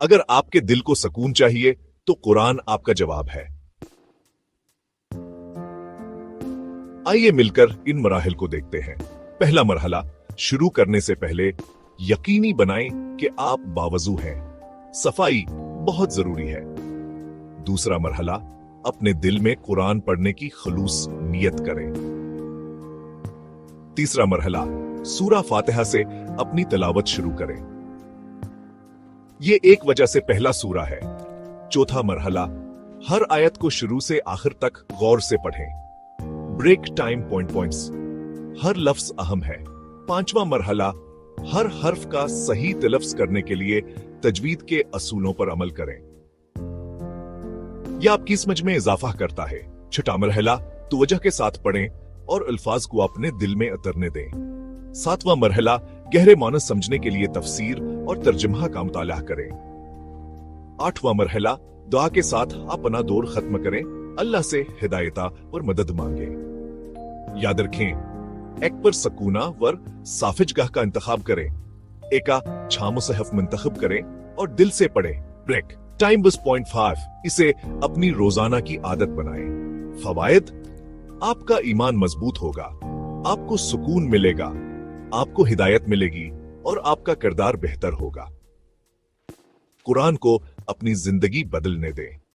अगर आपके दिल को सुकून चाहिए तो कुरान आपका जवाब है। आइए मिलकर इन मराहिल को देखते हैं। पहला मरहला, शुरू करने से पहले यकीनी बनाएं कि आप बावजू हैं। सफाई बहुत जरूरी है। दूसरा मरहला, अपने दिल में कुरान पढ़ने की खलूस नियत करें। तीसरा मरहला, सूरा फातिहा से अपनी तिलावत शुरू करें। ये एक वजह से पहला सूरा है। चौथा मरहला, हर आयत को शुरू से आखिर तक गौर से पढ़ें। ब्रेक टाइम पॉइंट्स, हर लफ्ज अहम है। पांचवा मरहला, हर हर्फ का सही तलफ्ज करने के लिए तजवीद के असूलों पर अमल करें। यह आपकी समझ में इजाफा करता है। छठा मरहला, तवज्जो के साथ पढ़ें और अल्फाज को अपने दिल में उतरने दें। सातवां मरहला, गहरे मानस समझने के लिए तफसीर और तर्जुमा का मुताला करें। आठवां मरहला, दुआ के साथ अपना दौर खत्म करें, अल्लाह से हिदायता और मदद मांगे। याद रखें, एक पर सकूना वर साफिजगाह का इंतखाब करें, एका छा मुसहफ मुंतखब करें और दिल से पढ़ें। ब्रेक टाइम बस पॉइंट 5, इसे अपनी रोजाना की आदत बनाएं। फवायद, आपका ईमान मजबूत होगा, आपको सुकून मिलेगा, आपको हिदायत मिलेगी और आपका किरदार बेहतर होगा। कुरान को अपनी जिंदगी बदलने दें।